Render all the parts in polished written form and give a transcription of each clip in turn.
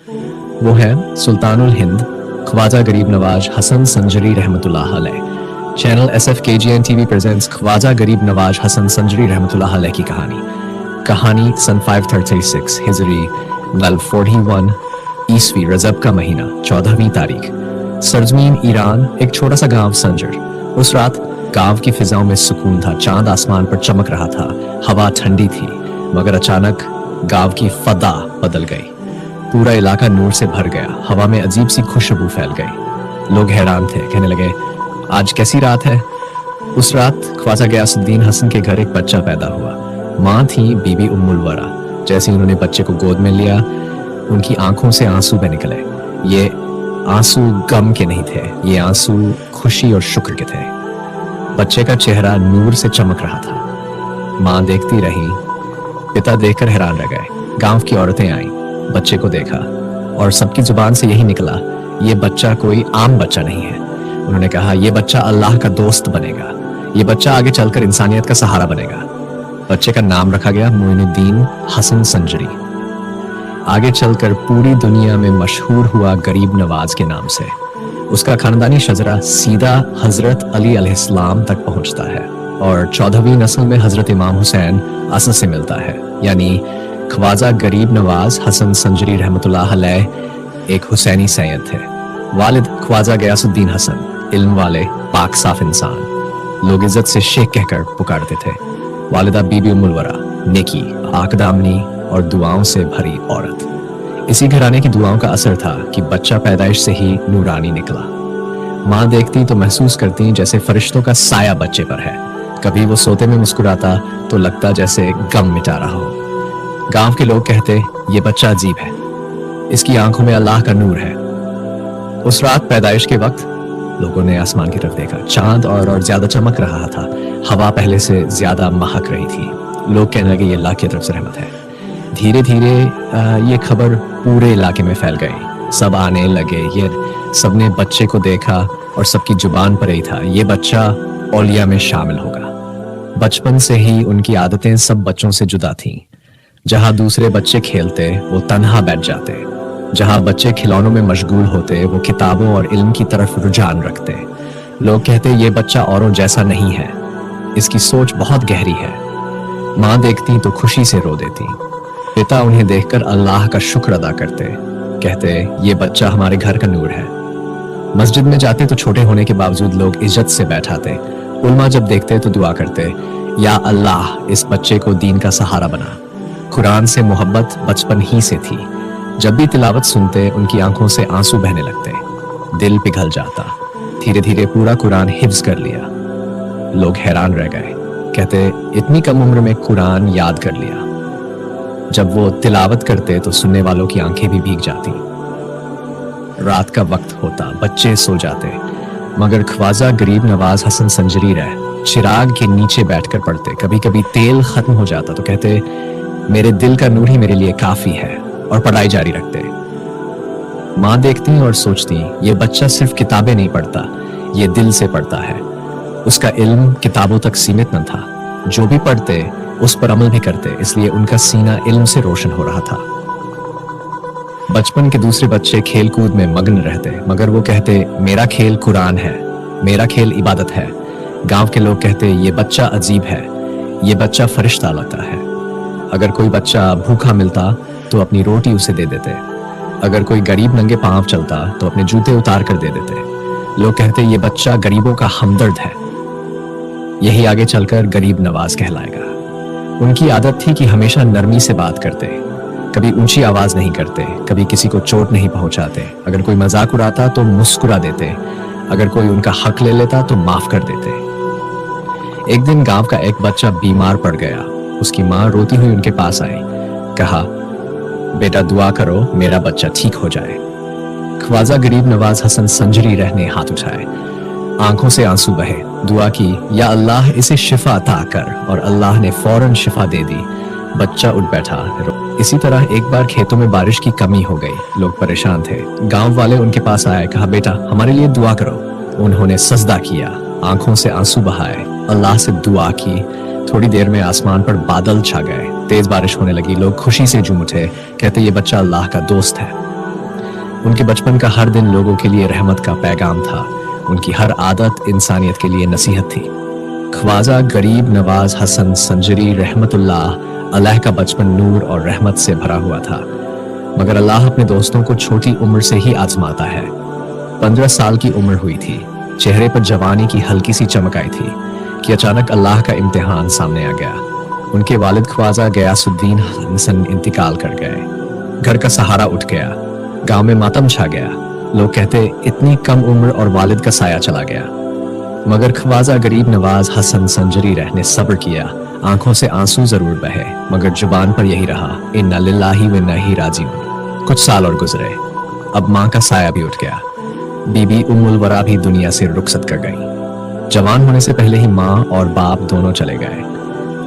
वो है सुल्तानुल हिंद ख्वाजा गरीब नवाज हसन संजरी रहमतुल्लाह अलैह। Channel SFKGN TV presents Khwaja Gharib Nawaz Hasan Sanjari रहमतुल्लाह अलैह की कहानी सन 536 हिजरी 41 ईस्वी रजब का महीना 14वीं तारीख, सरजमीन ईरान, एक छोटा सा गांव संजर। उस रात गांव की फिजाओं में सुकून था, चांद आसमान पर चमक रहा था, हवा ठंडी थी, मगर अचानक गांव की फदा बदल गई। पूरा इलाका नूर से भर गया, हवा में अजीब सी खुशबू फैल गई। लोग हैरान थे, कहने लगे आज कैसी रात है। उस रात ख्वाजा गयासुद्दीन हसन के घर एक बच्चा पैदा हुआ। माँ थी बीबी उम्मुल वरा। जैसे उन्होंने बच्चे को गोद में लिया, उनकी आंखों से आंसू बह निकले। ये आंसू गम के नहीं थे, ये आंसू खुशी और शुक्र के थे। बच्चे का चेहरा नूर से चमक रहा था। माँ देखती रही, पिता देखकर हैरान रह गए। गांव की औरतें आईं, बच्चे को देखा और सबकी जुबान से यही निकला, ये बच्चा कोई आम बच्चा नहीं है। उन्होंने कहा ये बच्चा अल्लाह का दोस्त बनेगा, ये बच्चा आगे चलकर इंसानियत का सहारा बनेगा। बच्चे का नाम रखा गया मोइनुद्दीन हसन संजरी। आगे चलकर पूरी दुनिया में मशहूर हुआ गरीब नवाज के नाम से। उसका खानदानी शजरा सीधा हजरत अली अलैहिस्सलाम तक पहुंचता है और 14वीं नस्ल में हजरत इमाम हुसैन असल से मिलता है। यानी ख्वाजा गरीब नवाज हसन संजरी रहमतुल्लाह अलैह एक हुसैनी सैयद थे। वालिद ख्वाजा गयासुद्दीन हसन, इल्म वाले, पाक साफ इंसान, लोग इज्जत से शेख कहकर पुकारते थे। वालिदा बीबी उम्मुल वरा, नेकी, आकदामनी और दुआओं से भरी औरत। इसी घराने की दुआओं का असर था कि बच्चा पैदाइश से ही नूरानी निकला। माँ देखती तो महसूस करती जैसे फरिश्तों का साया बच्चे पर है। कभी वो सोते में मुस्कुराता तो लगता जैसे गम मिटा रहा हो। गांव के लोग कहते ये बच्चा अजीब है, इसकी आंखों में अल्लाह का नूर है। उस रात पैदाइश के वक्त लोगों ने आसमान की तरफ देखा, चांद और ज्यादा चमक रहा था, हवा पहले से ज्यादा महक रही थी। लोग कहने लगे ये अल्लाह की तरफ से रहमत है। धीरे धीरे ये खबर पूरे इलाके में फैल गई, सब आने लगे। ये सबने बच्चे को देखा और सबकी जुबान पर ही था ये बच्चा औलिया में शामिल होगा। बचपन से ही उनकी आदतें सब बच्चों से जुदा थीं। जहां दूसरे बच्चे खेलते वो तन्हा बैठ जाते, जहां बच्चे खिलौनों में मशगूल होते वो किताबों और इल्म की तरफ रुझान रखते। लोग कहते ये बच्चा औरों जैसा नहीं है, इसकी सोच बहुत गहरी है। माँ देखती तो खुशी से रो देती। पिता उन्हें देखकर अल्लाह का शुक्र अदा करते, कहते ये बच्चा हमारे घर का नूर है। मस्जिद में जाते तो छोटे होने के बावजूद लोग इज्जत से बैठाते। उल्मा जब देखते तो दुआ करते, या अल्लाह इस बच्चे को दीन का सहारा बना। कुरान से मोहब्बत बचपन ही से थी। जब भी तिलावत सुनते उनकी आंखों से आंसू बहने लगते, दिल पिघल जाता। धीरे धीरे पूरा कुरान हिफ्ज कर लिया। लोग हैरान रह गए, कहते इतनी कम उम्र में कुरान याद कर लिया। जब वो तिलावत करते तो सुनने वालों की आंखें भी भीग जाती। रात का वक्त होता, बच्चे सो जाते, मगर ख्वाजा गरीब नवाज हसन संजरी रह चिराग के नीचे बैठकर पढ़ते। कभी कभी तेल खत्म हो जाता तो कहते मेरे दिल का नूर ही मेरे लिए काफी है, और पढ़ाई जारी रखते। माँ देखती और सोचती ये बच्चा सिर्फ किताबें नहीं पढ़ता, ये दिल से पढ़ता है। उसका इल्म किताबों तक सीमित न था, जो भी पढ़ते उस पर अमल भी करते, इसलिए उनका सीना इल्म से रोशन हो रहा था। बचपन के दूसरे बच्चे खेल कूद में मग्न रहते, मगर वो कहते मेरा खेल कुरान है, मेरा खेल इबादत है। गांव के लोग कहते ये बच्चा अजीब है, ये बच्चा फरिश्ता लगता है। अगर कोई बच्चा भूखा मिलता तो अपनी रोटी उसे दे देते, अगर कोई गरीब नंगे पांव चलता तो अपने जूते उतार कर दे देते। लोग कहते ये बच्चा गरीबों का हमदर्द है, यही आगे चलकर गरीब नवाज कहलाएगा। उनकी आदत थी कि हमेशा नरमी से बात करते, कभी ऊंची आवाज नहीं करते, कभी किसी को चोट नहीं पहुंचाते। अगर कोई मजाक उड़ाता तो मुस्कुरा देते, अगर कोई उनका हक ले लेता तो माफ कर देते। एक दिन गांव का एक बच्चा बीमार पड़ गया। उसकी माँ रोती हुई उनके पास आई, कहा बेटा दुआ करो मेरा बच्चा ठीक हो जाए। ख्वाजा गरीब नवाज हसन संजरी रहने हाथ उठाए, आंखों से आंसू बहे, दुआ की या अल्लाह इसे शिफा अता कर, और अल्लाह ने फौरन शिफा दे दी। बच्चा उठ बैठा। इसी तरह एक बार खेतों में बारिश की कमी हो गई, लोग परेशान थे। गांव वाले उनके पास आए, कहा बेटा हमारे लिए दुआ करो। उन्होंने सजदा किया, आंखों से आंसू बहाए, अल्लाह से दुआ की। थोड़ी देर में आसमान पर बादल छा गए, तेज बारिश होने लगी। लोग खुशी से झूम उठे, कहते ये बच्चा अल्लाह का दोस्त है। उनके बचपन का हर दिन लोगों के लिए रहमत का पैगाम था। उनकी हर आदत इंसानियत के लिए नसीहत थी। ख्वाजा गरीब नवाज हसन संजरी रहमतुल्लाह अलैह का बचपन नूर और रहमत से भरा हुआ था, मगर अल्लाह अपने दोस्तों को छोटी उम्र से ही आजमाता है। 15 साल की उम्र हुई थी, चेहरे पर जवानी की हल्की सी चमक आई थी कि अचानक अल्लाह का इम्तिहान सामने आ गया। उनके वालिद ख्वाजा गयासुद्दीन हसन इंतकाल कर गए। घर का सहारा उठ गया, गांव में मातम छा गया। लोग कहते इतनी कम उम्र और वालिद का साया चला गया। मगर ख्वाजा गरीब नवाज हसन संजरी ने सब्र किया। आंखों से आंसू जरूर बहे, मगर जुबान पर यही रहा, इन्ना लिल्लाही व इन्ना इलैहि राजिऊन। कुछ साल और गुजरे। अब माँ का साया भी उठ गया। बीबी उम्मुल वरा भी दुनिया से रुखसत कर गई। जवान होने से पहले ही माँ और बाप दोनों चले गए।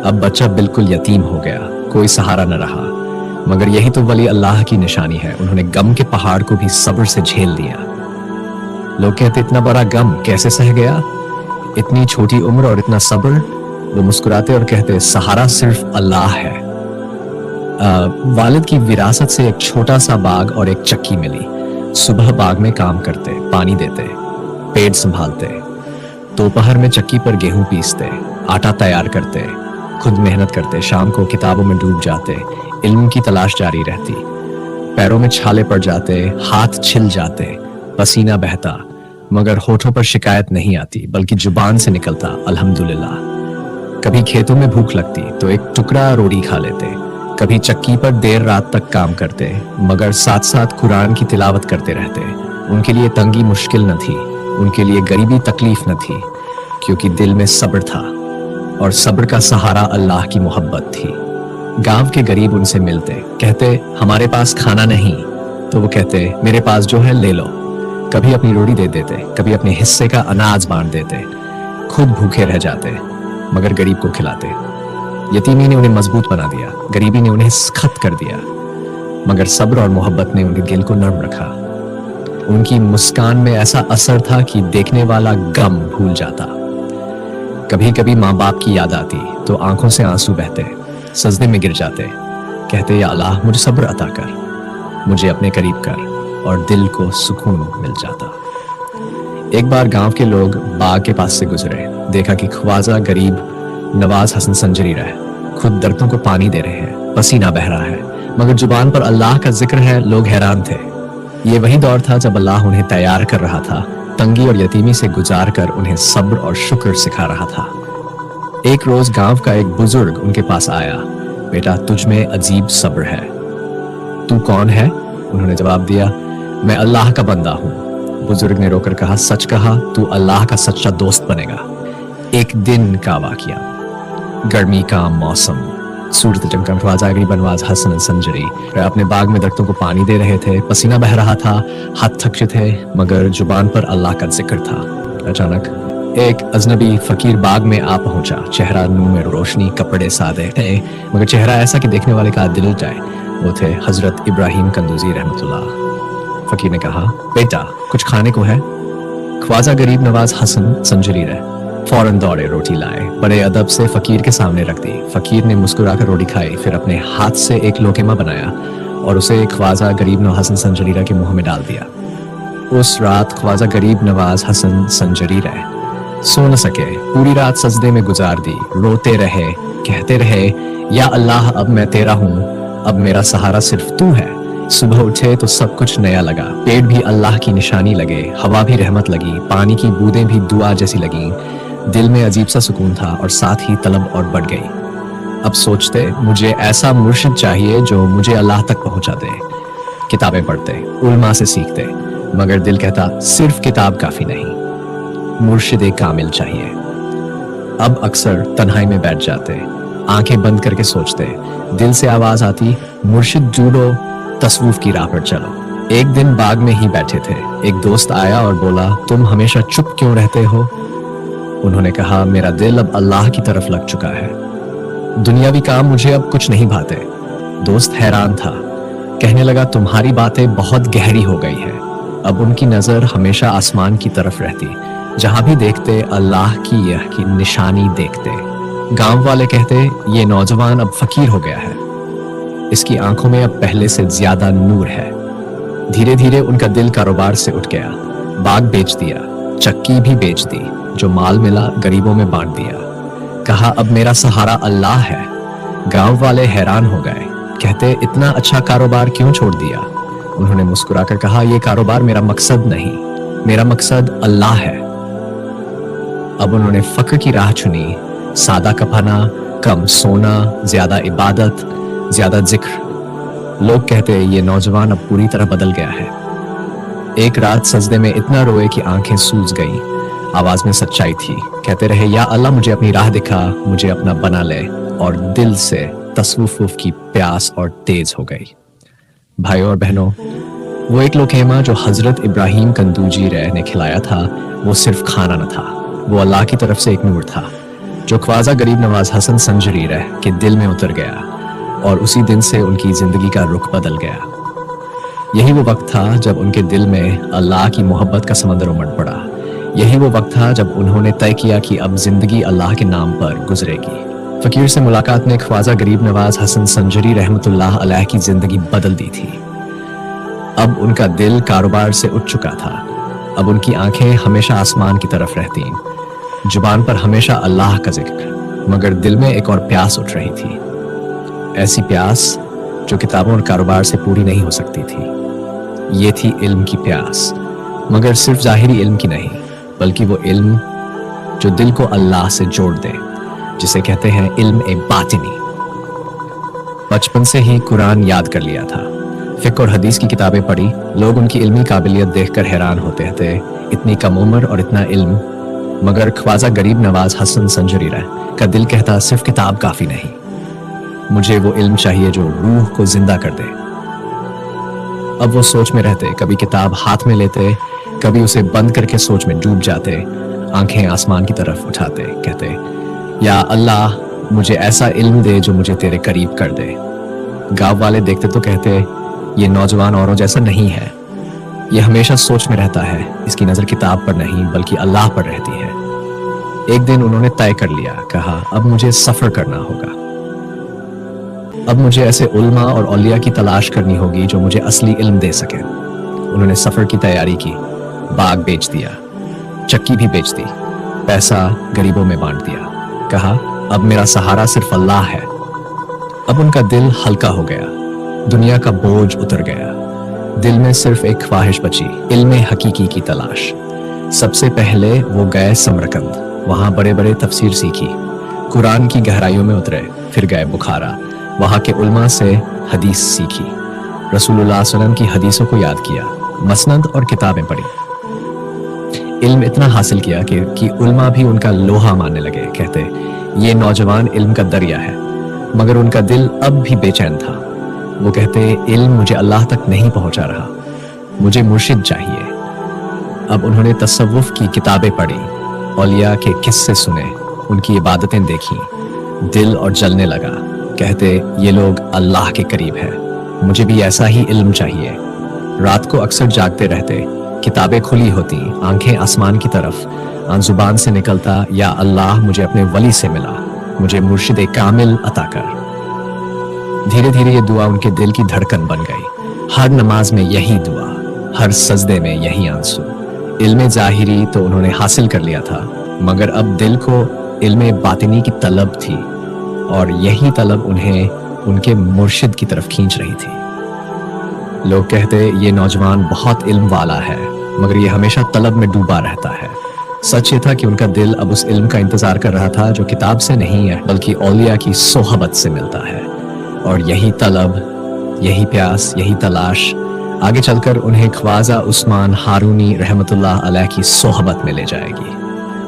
अब बच्चा बिल्कुल यतीम हो गया, कोई सहारा न रहा। मगर यही तो वली अल्लाह की निशानी है, उन्होंने गम के पहाड़ को भी सब्र से झेल लिया। लोग कहते इतना बड़ा गम कैसे सह गया, इतनी छोटी उम्र और इतना सब्र। वो मुस्कुराते और कहते सहारा सिर्फ अल्लाह है। वालिद की विरासत से एक छोटा सा बाग और एक चक्की मिली। सुबह बाग में काम करते, पानी देते, पेड़ संभालते, दोपहर में चक्की पर गेहूं पीसते, आटा तैयार करते, खुद मेहनत करते, शाम को किताबों में डूब जाते, इल्म की तलाश जारी रहती। पैरों में छाले पड़ जाते, हाथ छिल जाते, पसीना बहता, मगर होठों पर शिकायत नहीं आती, बल्कि जुबान से निकलता अल्हम्दुलिल्लाह। कभी खेतों में भूख लगती तो एक टुकड़ा रोटी खा लेते, कभी चक्की पर देर रात तक काम करते, मगर साथ साथ कुरान की तिलावत करते रहते। उनके लिए तंगी मुश्किल न थी, उनके लिए गरीबी तकलीफ न थी, क्योंकि दिल में सब्र था और सब्र का सहारा अल्लाह की मोहब्बत थी। गांव के गरीब उनसे मिलते, कहते हमारे पास खाना नहीं, तो वो कहते मेरे पास जो है ले लो। कभी अपनी रोटी दे देते, कभी अपने हिस्से का अनाज बांट देते। खुद भूखे रह जाते, मगर गरीब को खिलाते। यतीमी ने उन्हें मजबूत बना दिया, गरीबी ने उन्हें सख्त कर दिया, मगर सब्र और मोहब्बत ने उनके दिल को नर्म रखा। उनकी मुस्कान में ऐसा असर था कि देखने वाला गम भूल जाता। कभी कभी माँ बाप की याद आती तो आंखों से आंसू बहते, सजदे में गिर जाते, कहते या अल्लाह मुझे सब्र अता कर, मुझे अपने करीब कर, और दिल को सुकून मिल जाता। एक बार गांव के लोग बाग के पास से गुजरे, देखा कि ख्वाजा गरीब नवाज हसन संजरी खुद दरख्तों को पानी दे रहे हैं, पसीना बह रहा है, मगर जुबान पर अल्लाह का जिक्र है। लोग हैरान थे। ये वही दौर था जब अल्लाह उन्हें तैयार कर रहा था, तंगी और यतीमी से गुजार कर उन्हें सब्र और शुक्र सिखा रहा था। एक रोज गांव का एक बुजुर्ग उनके पास आया, बेटा तुझ में अजीब सब्र है। तू कौन है? उन्होंने जवाब दिया, मैं अल्लाह का बंदा हूं। बुजुर्ग ने रोकर कहा, सच कहा, तू अल्लाह का सच्चा दोस्त बनेगा। एक दिन का वाकया, गर्मी का मौसम, सूरत जंगम। ख्वाजा गरीब नवाज हसन संजरी अपने बाग में दरख्तों को पानी दे रहे थे, पसीना बह रहा था, हाथ थके थे, मगर जुबान पर अल्लाह का जिक्र था। अचानक एक अजनबी फकीर बाग में आ पहुंचा। चेहरा नूर में रोशनी, कपड़े सादे थे, मगर चेहरा ऐसा कि देखने वाले का दिल जाए। वो थे हजरत इब्राहिम कंदूजी रहमतुल्लाह। फकीर ने कहा, बेटा कुछ खाने को है? ख्वाजा गरीब नवाज हसन संजरी फौरन दौड़े, रोटी लाए, बड़े अदब से फकीर के सामने रख दी। फकीर ने मुस्कुराकर रोटी खाई, फिर अपने हाथ से एक लोकेमा बनाया और उसे ख्वाजा गरीब नवाज हसन संजरी के मुंह में डाल दिया। उस रात ख्वाजा गरीब नवाज हसन संजरी सो न सके, पूरी रात सजदे में गुजार दी, रोते रहे, कहते रहे, या अल्लाह अब मैं तेरा हूँ, अब मेरा सहारा सिर्फ तू है। सुबह उठे तो सब कुछ नया लगा, पेड़ भी अल्लाह की निशानी लगे, हवा भी रहमत लगी, पानी की बूंदें भी दुआ जैसी लगी। दिल में अजीब सा सुकून था और साथ ही तलब और बढ़ गई। अब सोचते मुझे ऐसा मुर्शिद चाहिए जो मुझे अल्लाह तक पहुंचा दे। किताबें पढ़ते, उलमा से सीखते, मगर दिल कहता सिर्फ किताब काफी नहीं, मुर्शिद कामिल चाहिए। अब अक्सर तन्हाई में बैठ जाते, आंखें बंद करके सोचते, दिल से आवाज आती, मुर्शिद ढूंढो, तसव्वुफ की राह पर चलो। एक दिन बाग में ही बैठे थे, एक दोस्त आया और बोला, तुम हमेशा चुप क्यों रहते हो? उन्होंने कहा, मेरा दिल अब अल्लाह की तरफ लग चुका है, दुनियावी काम मुझे अब कुछ नहीं भाते। दोस्त हैरान था, कहने लगा, तुम्हारी बातें बहुत गहरी हो गई है। अब उनकी नजर हमेशा आसमान की तरफ रहती, जहां भी देखते अल्लाह की निशानी देखते। गांव वाले कहते, ये नौजवान अब फकीर हो गया है, इसकी आंखों में अब पहले से ज्यादा नूर है। धीरे धीरे उनका दिल कारोबार से उठ गया। बाग बेच दिया, चक्की भी बेच दी, जो माल मिला गरीबों में बांट दिया। कहा अब मेरा सहारा अल्लाह है। गांव वाले हैरान हो गए, कहते इतना अच्छा कारोबार क्यों छोड़ दिया। उन्होंने मुस्कुराकर कहा यह कारोबार मेरा मकसद नहीं, मेरा मकसद अल्लाह है। अब उन्होंने फक्र की राह चुनी, सादा कफना, कम सोना, ज्यादा इबादत, ज्यादा जिक्र। लोग कहते ये नौजवान अब पूरी तरह बदल गया है। एक रात सजदे में इतना रोए कि आंखें सूज गईं। आवाज में सच्चाई थी। कहते रहे या अल्लाह मुझे अपनी राह दिखा, मुझे अपना बना ले। और दिल से तसव्वुफ की प्यास और तेज हो गई। भाइयों और बहनों, वो एक लोकेमा जो हजरत इब्राहिम कंदूजी रह ने खिलाया था, वो सिर्फ खाना न था, वो अल्लाह की तरफ से एक नूर था जो ख्वाजा गरीब नवाज हसन संजरी रह के दिल में उतर गया और उसी दिन से उनकी जिंदगी का रुख बदल गया। यही वो वक्त था जब उनके दिल में अल्लाह की मोहब्बत का समंदर उमड़ पड़ा। यही वो वक्त था जब उन्होंने तय किया कि अब जिंदगी अल्लाह के नाम पर गुजरेगी। फकीर से मुलाकात ने ख्वाजा गरीब नवाज हसन संजरी रहमतुल्लाह अलैह की जिंदगी बदल दी थी। अब उनका दिल कारोबार से उठ चुका था। अब उनकी आंखें हमेशा आसमान की तरफ रहती, जुबान पर हमेशा अल्लाह का जिक्र, मगर दिल में एक और प्यास उठ रही थी। ऐसी प्यास जो किताबों और कारोबार से पूरी नहीं हो सकती थी। ये थी इल्म की प्यास, मगर सिर्फ जाहिरी इल्म की नहीं, बल्कि वो इल्म जो दिल को अल्लाह से जोड़ दे, जिसे कहते हैं इल्म ए बातिनी। बचपन से ही कुरान याद कर लिया था, फिक्र और हदीस की किताबें पढ़ी। लोग उनकी इल्मी काबिलियत देखकर हैरान होते थे, इतनी कम उम्र और इतना इल्म। मगर ख्वाजा गरीब नवाज हसन संजरी रह का दिल कहता सिर्फ किताब काफी नहीं, मुझे वो इल्म चाहिए जो रूह को जिंदा कर दे। अब वो सोच में रहते, कभी किताब हाथ में लेते, कभी उसे बंद करके सोच में डूब जाते, आंखें आसमान की तरफ उठाते, कहते या अल्लाह मुझे ऐसा इल्म दे जो मुझे तेरे करीब कर दे। गांव वाले देखते तो कहते ये नौजवान औरों जैसा नहीं है, ये हमेशा सोच में रहता है, इसकी नजर किताब पर नहीं बल्कि अल्लाह पर रहती है। एक दिन उन्होंने तय कर लिया, कहा अब मुझे सफर करना होगा। अब मुझे ऐसे उल्मा और औलिया की तलाश करनी होगी जो मुझे असली इल्म दे सके। उन्होंने सफर की तैयारी की, बाग बेच दिया, चक्की भी बेच दी, पैसा गरीबों में बांट दिया। कहा अब मेरा सहारा सिर्फ अल्लाह है। अब उनका दिल हल्का हो गया, दुनिया का बोझ उतर गया। दिल में सिर्फ एक ख्वाहिश बची, इल्म हकीकी की तलाश। सबसे पहले वो गए समरकंद, वहां बड़े बड़े तफसीर सीखी, कुरान की गहराइयों में उतरे। फिर गए बुखारा, वहां के उल्मा से हदीस सीखी, रसूलुल्लाह सल्लल्लाहु अलैहि वसल्लम की हदीसों को याद किया, मसनद और किताबें पढ़ी। इल्म इतना हासिल किया कि उल्मा भी उनका लोहा मानने लगे। कहते ये नौजवान इल्म का दरिया है, मगर उनका दिल अब भी बेचैन था। वो कहते इल्म मुझे अल्लाह तक नहीं पहुंचा रहा, मुझे मुर्शिद चाहिए। अब उन्होंने तसव्वुफ की किताबें पढ़ी, औलिया के किस्से सुने, उनकी इबादतें देखी, दिल और जलने लगा। कहते ये लोग अल्लाह के करीब है, मुझे भी ऐसा ही इल्म चाहिए। रात को अक्सर जागते रहते, किताबें खुली होती, आंखें आसमान की तरफ, जुबान से निकलता या अल्लाह मुझे अपने वली से मिला, मुझे मुर्शिद कामिल अता कर। धीरे धीरे ये दुआ उनके दिल की धड़कन बन गई। हर नमाज में यही दुआ, हर सजदे में यही आंसू। इल्म जाहिरी तो उन्होंने हासिल कर लिया था, मगर अब दिल को इल्म बातिनी की तलब थी, और यही तलब उन्हें उनके मुर्शिद की तरफ खींच रही थी। लोग कहते ये नौजवान बहुत इल्म वाला है, मगर ये हमेशा तलब में डूबा रहता है। सच ये था कि उनका दिल अब उस इल्म का इंतजार कर रहा था जो किताब से नहीं है बल्कि औलिया की सोहबत से मिलता है। और यही तलब, यही प्यास, यही तलाश आगे चलकर उन्हें ख्वाजा उस्मान हारूनी रहमतुल्लाह अलैह की सोहबत में ले जाएगी।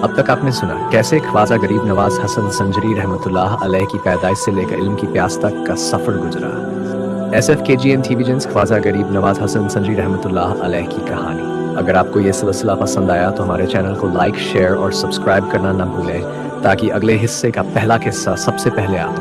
अब तक आपने सुना कैसे ख्वाजा गरीब नवाज हसन संजरी रहमतुल्लाह अलैह की पैदाइश से लेकर इल्म की प्यास तक का सफर गुजरा। SFKGN TV visions Khwaja Gharib Nawaz Hasan Sanjari रहमतुल्लाह अलैह की कहानी। अगर आपको ये सिलसिला पसंद आया तो हमारे चैनल को लाइक, शेयर और सब्सक्राइब करना ना भूलें, ताकि अगले हिस्से का पहला किस्सा सबसे पहले आप